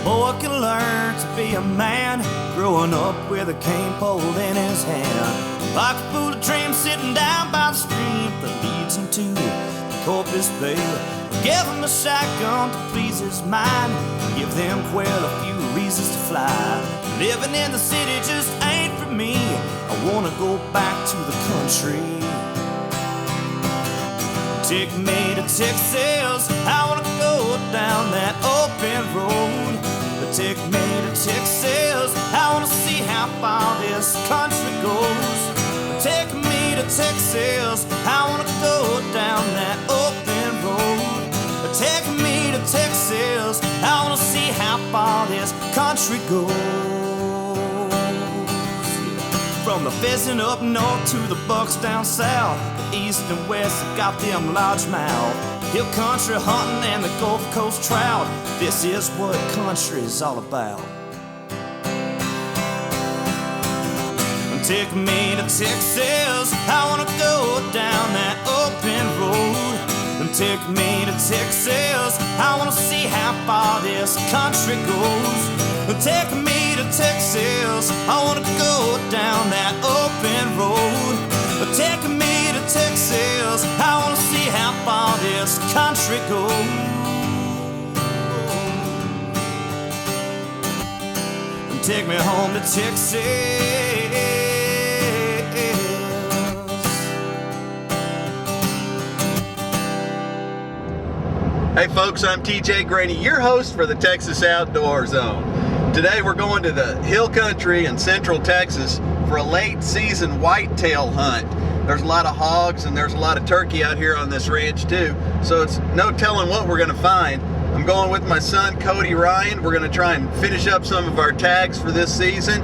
boy can learn to be a man, growing up with a cane pole in his hand. Like a fool of dream sitting down by the stream that leads him to the Corpus Bay. Give him a shotgun to please his mind, give them quail a few reasons to fly. Living in the city just ain't for me, I wanna go back to the country. Take me to Texas, I wanna go down that open road. Take me to Texas, I wanna see how far this country goes. Take me to Texas, I wanna go down that open road. Take me to Texas, I wanna see how far this country goes. From the pheasant up north to the bucks down south, the east and west have got them largemouth. Hill country hunting and the Gulf Coast trout, this is what country is all about. Take me to Texas, I wanna go down that open road. Take me to Texas, I wanna see how far this country goes. Take me to Texas, I wanna go down that open road. Take me to Texas, I wanna see how far this country goes. Take me home to Texas. Hey folks, I'm TJ Graney, your host for the Texas Outdoor Zone. Today we're going to the hill country in central Texas for a late season whitetail hunt. There's a lot of hogs and there's a lot of turkey out here on this ranch too, so it's no telling what we're going to find. I'm going with my son Cody Ryan. We're going to try and finish up some of our tags for this season.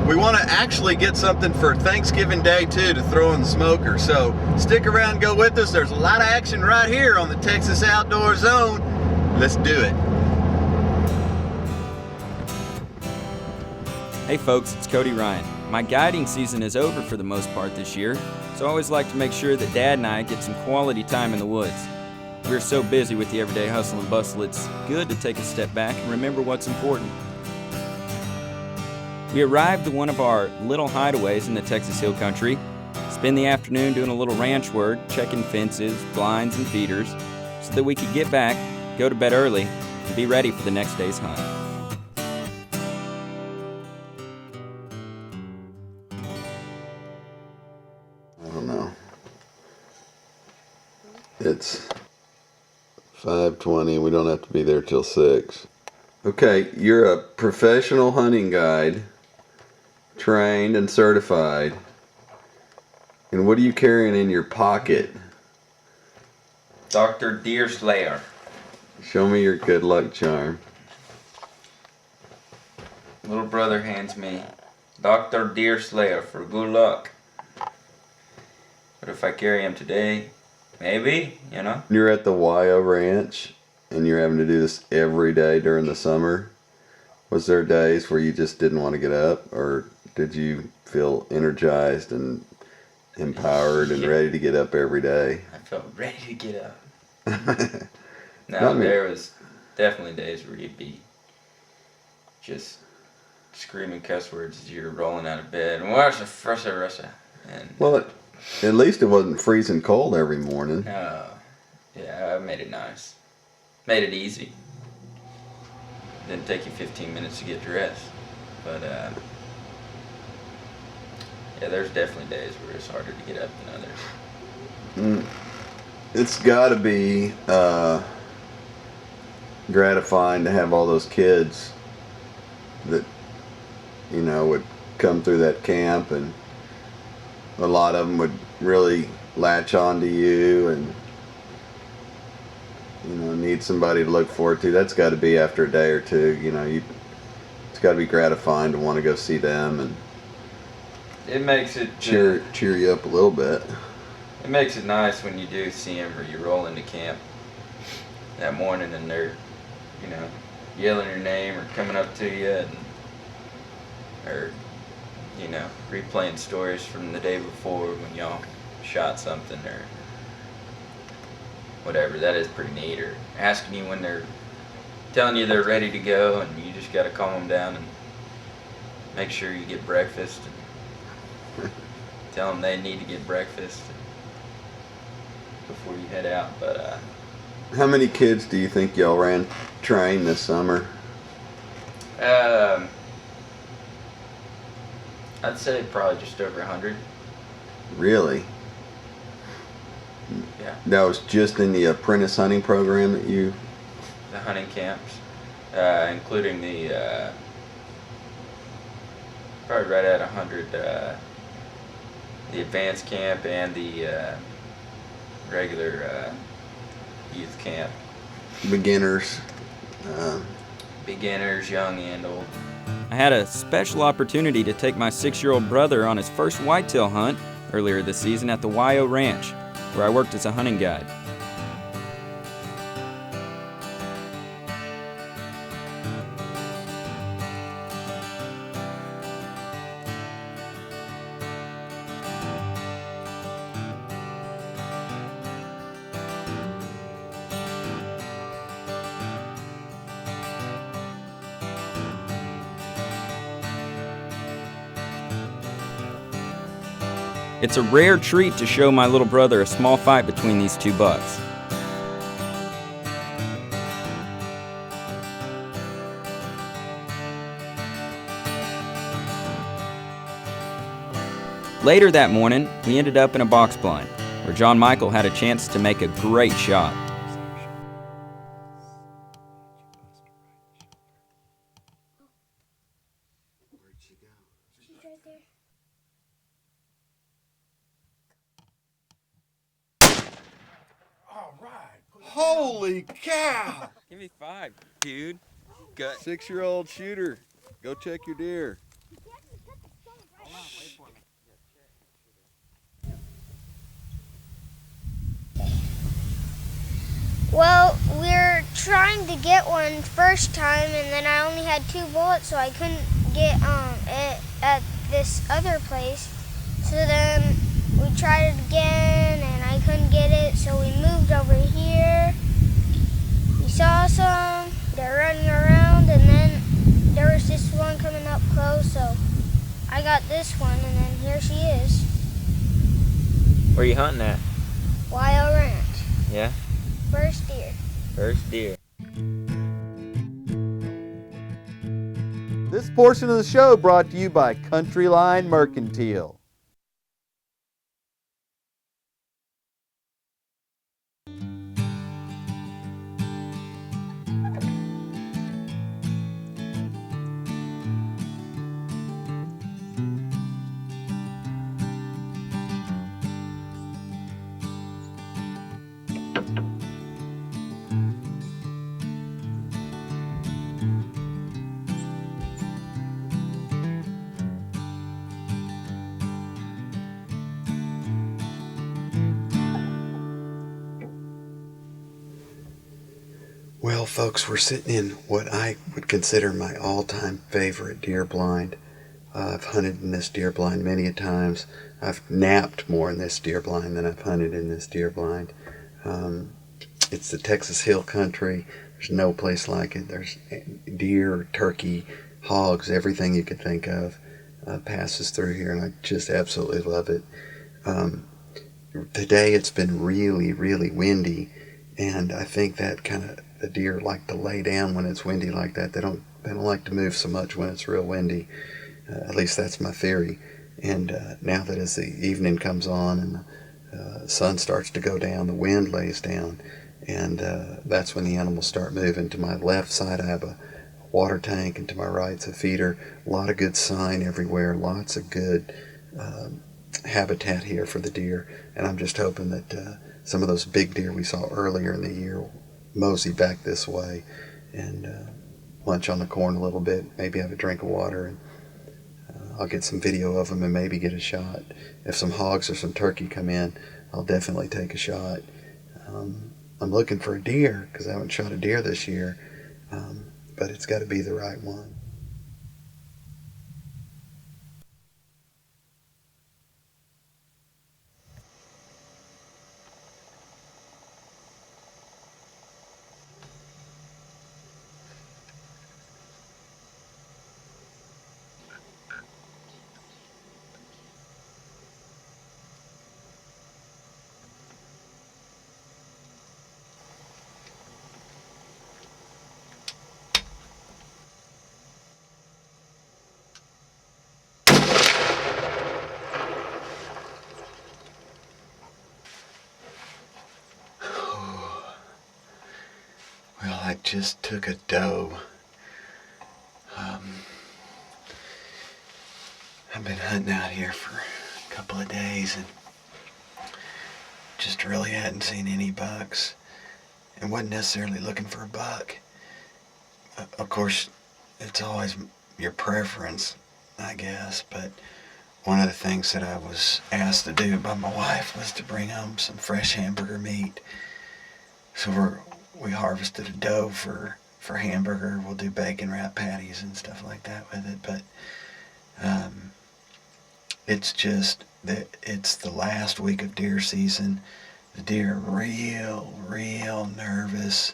We want to actually get something for Thanksgiving Day too to throw in the smoker. So stick around and go with us. There's a lot of action right here on the Texas Outdoor Zone. Let's do it. Hey folks, it's Cody Ryan. My guiding season is over for the most part this year, so I always like to make sure that Dad and I get some quality time in the woods. We're so busy with the everyday hustle and bustle, it's good to take a step back and remember what's important. We arrived at one of our little hideaways in the Texas Hill Country, spend the afternoon doing a little ranch work, checking fences, blinds, and feeders, so that we could get back, go to bed early, and be ready for the next day's hunt. I don't know. It's 5:20. We don't have to be there till 6. Okay, you're a professional hunting guide, trained and certified. And what are you carrying in your pocket? Dr. Deer Slayer. Show me your good luck charm. Little brother hands me Dr. Deer Slayer for good luck. But if I carry him today, maybe, you know? You're at the Wyo Ranch and you're having to do this every day during the summer. Was there days where you just didn't want to get up, or did you feel energized and empowered and ready to get up every day? I felt ready to get up. No, there was definitely days where you'd be just screaming cuss words as you're rolling out of bed. Russia. And well, at least it wasn't freezing cold every morning. Yeah, I made it nice. Made it easy. Didn't take you 15 minutes to get dressed. But, yeah, there's definitely days where it's harder to get up than others. It's got to be gratifying to have all those kids that, you know, would come through that camp, and a lot of them would really latch on to you and, you know, need somebody to look forward to. That's got to be after a day or two, you know, it's got to be gratifying to want to go see them, and it makes it cheer you up a little bit. It makes it nice when you do see them, or you roll into camp that morning and they're, you know, yelling your name or coming up to you, or, you know, replaying stories from the day before when y'all shot something or whatever. That is pretty neat. Or asking you when they're telling you they're ready to go, and you just got to calm them down and make sure you get breakfast. And tell them they need to get breakfast before you head out. But How many kids do you think y'all ran train this summer? I'd say probably just over 100. Really? Yeah. That was just in the apprentice hunting program that you... The hunting camps, including the probably right at 100. The advanced camp and the regular youth camp. Beginners. Beginners, young and old. I had a special opportunity to take my 6-year-old brother on his first whitetail hunt earlier this season at the Wyo Ranch, where I worked as a hunting guide. It's a rare treat to show my little brother a small fight between these two bucks. Later that morning, we ended up in a box blind, where John Michael had a chance to make a great shot. Holy cow! Give me 5, dude. Good. 6-year-old shooter. Go check your deer. Well, we're trying to get one first time, and then I only had 2 bullets, so I couldn't get it at this other place. So then we tried it again, and I couldn't get it, so we moved over here. We saw some, they're running around, and then there was this one coming up close, so I got this one, and then here she is. Where you hunting at? Wyo Ranch. Yeah? First deer. First deer. This portion of the show brought to you by Country Line Mercantile. Well, folks, we're sitting in what I would consider my all-time favorite deer blind. I've hunted in this deer blind many a times. I've napped more in this deer blind than I've hunted in this deer blind. It's the Texas Hill Country. There's no place like it. There's deer, turkey, hogs, everything you could think of passes through here, and I just absolutely love it. Today it's been really, really windy, and I think that kind of the deer like to lay down when it's windy like that. They don't like to move so much when it's real windy. At least that's my theory. And now that as the evening comes on and the sun starts to go down, the wind lays down, and that's when the animals start moving. To my left side I have a water tank, and to my right's a feeder. A lot of good sign everywhere, lots of good habitat here for the deer, and I'm just hoping that some of those big deer we saw earlier in the year will mosey back this way and munch on the corn a little bit, maybe have a drink of water, and I'll get some video of them and maybe get a shot. If some hogs or some turkey come in, I'll definitely take a shot. I'm looking for a deer because I haven't shot a deer this year, but it's got to be the right one. I just took a doe. I've been hunting out here for a couple of days and just really hadn't seen any bucks and wasn't necessarily looking for a buck. Of course, it's always your preference, I guess, but one of the things that I was asked to do by my wife was to bring home some fresh hamburger meat. So we harvested a doe for hamburger. We'll do bacon wrap patties and stuff like that with it, but it's just that it's the last week of deer season. The deer are real nervous,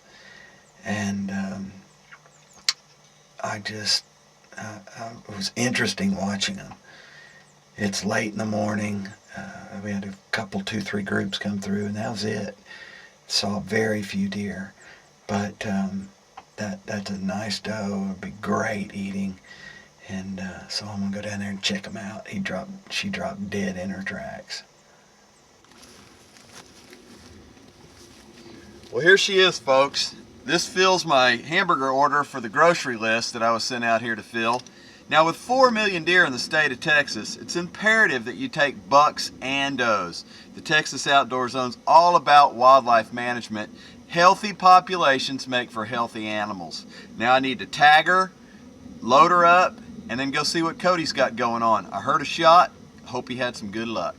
and it was interesting watching them. It's late in the morning. We had a couple, 2-3 groups come through, and that was it. Saw very few deer, but that's a nice doe. It'd be great eating, and so I'm gonna go down there and check him out. She dropped dead in her tracks. Well, here she is, folks. This fills my hamburger order for the grocery list that I was sent out here to fill. Now, with 4 million deer in the state of Texas, it's imperative that you take bucks and does. The Texas Outdoor Zone's all about wildlife management. Healthy populations make for healthy animals. Now I need to tag her, load her up, and then go see what Cody's got going on. I heard a shot. Hope he had some good luck.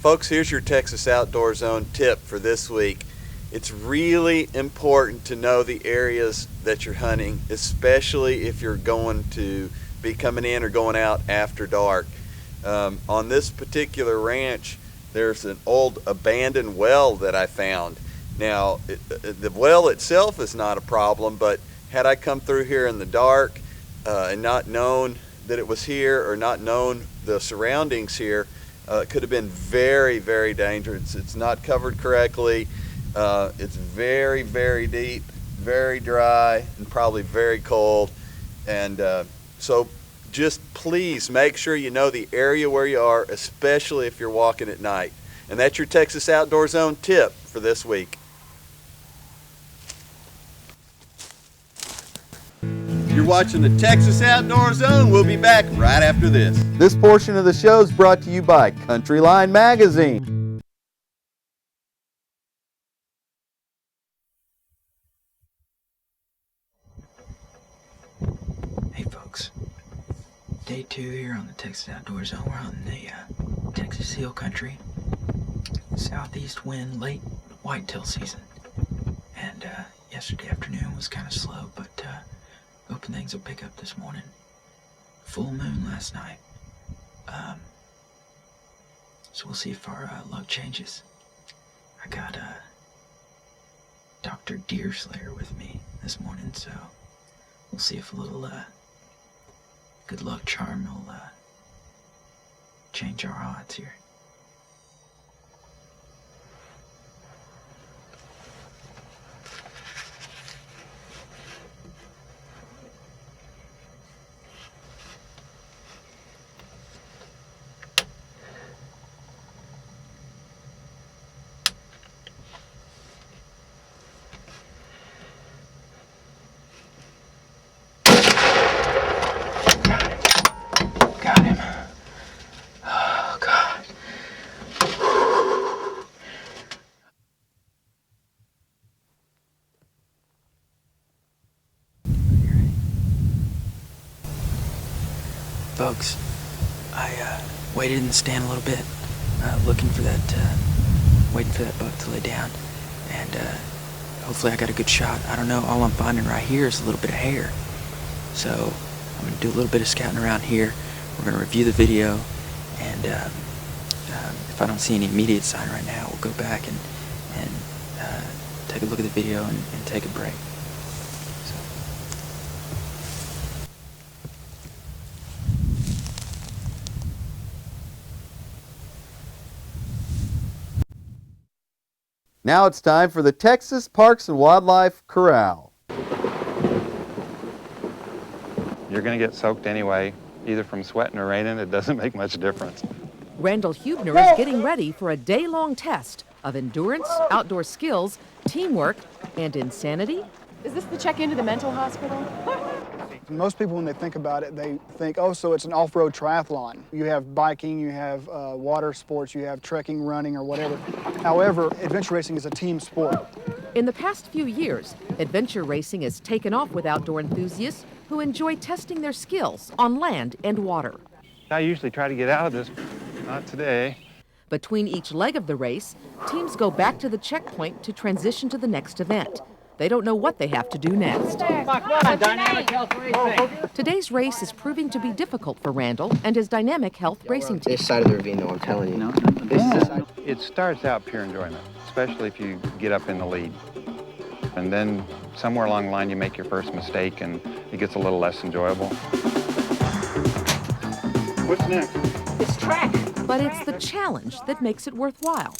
Folks, here's your Texas Outdoor Zone tip for this week. It's really important to know the areas that you're hunting, especially if you're going to be coming in or going out after dark. On this particular ranch, there's an old abandoned well that I found. Now, the well itself is not a problem, but had I come through here in the dark and not known that it was here or not known the surroundings here, it could have been very, very dangerous. It's not covered correctly. It's very, very deep, very dry, and probably very cold. And so just please make sure you know the area where you are, especially if you're walking at night. And that's your Texas Outdoor Zone tip for this week. You're watching the Texas Outdoor Zone. We'll be back right after this. This portion of the show is brought to you by Country Line Magazine. Hey folks, day 2 here on the Texas Outdoor Zone. We're on the Texas Hill Country, southeast wind, late whitetail season. And yesterday afternoon was kind of slow, but hoping things will pick up this morning. Full moon last night. So we'll see if our luck changes. I got Dr. Deerslayer with me this morning, so we'll see if a little good luck charm will change our odds here. Got him. Oh, God. Folks, I waited in the stand a little bit, looking for that, waiting for that buck to lay down, and hopefully I got a good shot. I don't know, all I'm finding right here is a little bit of hair. So I'm going to do a little bit of scouting around here. We're going to review the video, and if I don't see any immediate sign right now, we'll go back and take a look at the video and take a break. So. Now it's time for the Texas Parks and Wildlife Corral. You're going to get soaked anyway, either from sweating or raining. It doesn't make much difference. Randall Hubner is getting ready for a day-long test of endurance, outdoor skills, teamwork, and insanity? Is this the check into the mental hospital? Most people, when they think about it, they think, oh, so it's an off-road triathlon. You have biking, you have water sports, you have trekking, running, or whatever. However, adventure racing is a team sport. In the past few years, adventure racing has taken off with outdoor enthusiasts who enjoy testing their skills on land and water. I usually try to get out of this, not today. Between each leg of the race, teams go back to the checkpoint to transition to the next event. They don't know what they have to do next. Today's race is proving to be difficult for Randall and his Dynamic Health racing team. This side of the ravine, though, I'm telling you. It starts out pure enjoyment, especially if you get up in the lead. And then somewhere along the line you make your first mistake and it gets a little less enjoyable. What's next? It's track. But it's the challenge that makes it worthwhile.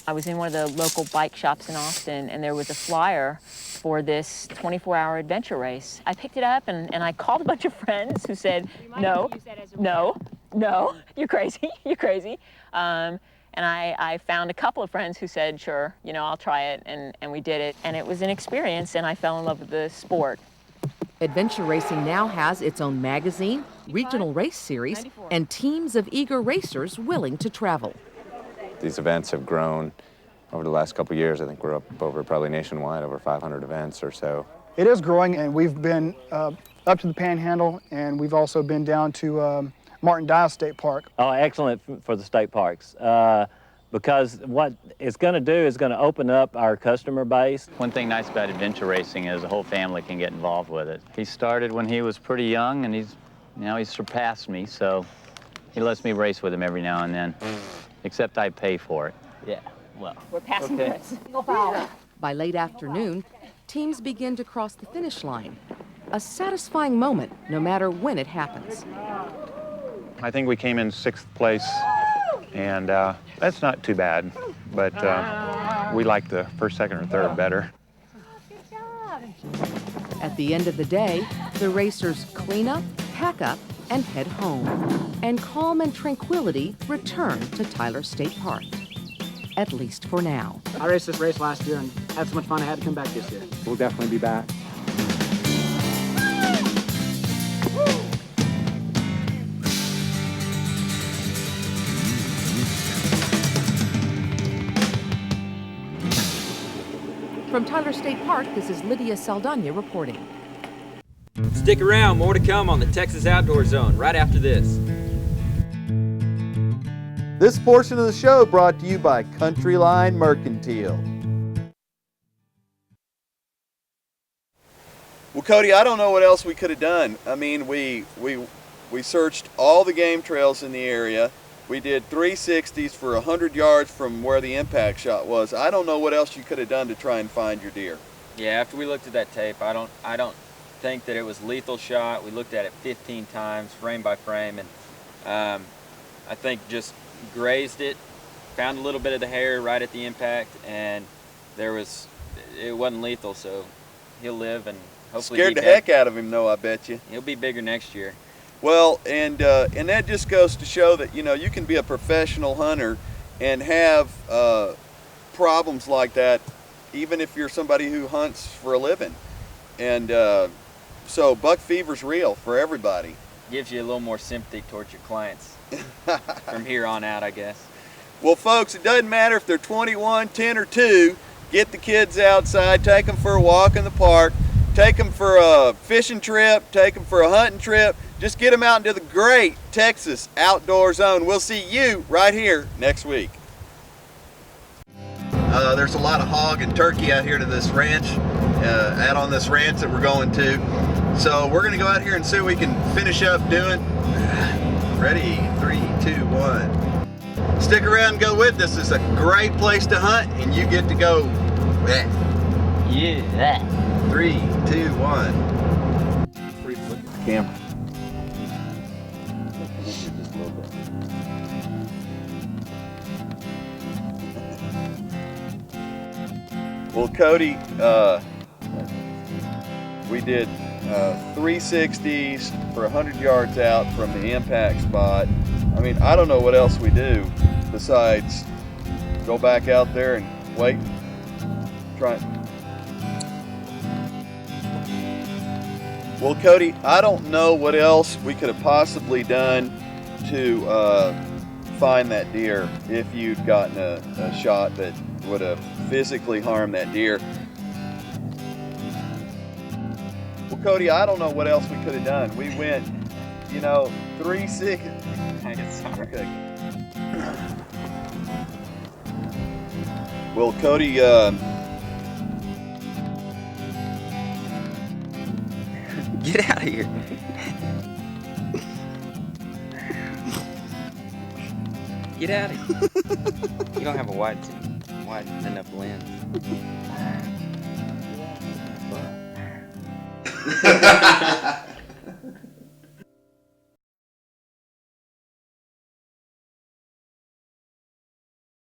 I was in one of the local bike shops in Austin, and there was a flyer for this 24-hour adventure race. I picked it up, and I called a bunch of friends who said, no, you're crazy, you're crazy. And I found a couple of friends who said, sure, you know, I'll try it, and we did it. And it was an experience, and I fell in love with the sport. Adventure racing now has its own magazine, regional race series, and teams of eager racers willing to travel. These events have grown over the last couple of years. I think we're up over probably nationwide, over 500 events or so. It is growing, and we've been up to the Panhandle, and we've also been down to Martin Dial State Park. Oh, excellent for the state parks. Because what it's going to do is going to open up our customer base. One thing nice about adventure racing is the whole family can get involved with it. He started when he was pretty young, and he's surpassed me, so he lets me race with him every now and then. Except I pay for it. Yeah, well, we're passing this. Single foul. By late afternoon, teams begin to cross the finish line. A satisfying moment, no matter when it happens. I think we came in 6th place, and that's not too bad, but we like the 1st, 2nd, or 3rd better. At the end of the day, the racers clean up, pack up, and head home. And calm and tranquility return to Tyler State Park. At least for now. I raced this race last year and had so much fun I had to come back this year. We'll definitely be back. From Tyler State Park, this is Lydia Saldana reporting. Stick around, more to come on the Texas Outdoor Zone right after this. This portion of the show brought to you by Country Line Mercantile. Well, Cody, I don't know what else we could have done. I mean, we searched all the game trails in the area. We did 360s for 100 yards from where the impact shot was. I don't know what else you could have done to try and find your deer. Yeah, after we looked at that tape, I don't think that it was lethal shot. We looked at it 15 times, frame by frame, and I think just grazed it, found a little bit of the hair right at the impact, and it wasn't lethal, so he'll live and hopefully scared the heck out of him, though, I bet you. He'll be bigger next year. Well, and that just goes to show that, you know, you can be a professional hunter and have problems like that, even if you're somebody who hunts for a living. And so buck fever's real for everybody. Gives you a little more sympathy towards your clients from here on out, I guess. Well, folks, it doesn't matter if they're 21, 10, or 2. Get the kids outside, take them for a walk in the park, take them for a fishing trip, take them for a hunting trip. Just get them out into the great Texas Outdoor Zone. We'll see you right here next week. There's a lot of hog and turkey out here to this ranch, out on this ranch that we're going to. So we're going to go out here and see what we can finish up doing. Ready? 3, 2, 1. Stick around and go with us. It's a great place to hunt, and you get to go. Yeah. 3, 2, 1. Camera. Well, Cody, we did 360s for 100 yards out from the impact spot. I mean, I don't know what else we do besides go go back out there and wait. Try it. Well, Cody, I don't know what else we could have possibly done to find that deer if you'd gotten a shot that would have physically harmed that deer. Well, Cody, I don't know what else we could have done. We went, 3 seconds. Okay. Well, Cody, Get out of here. Get out of here. You don't have a wide enough lens.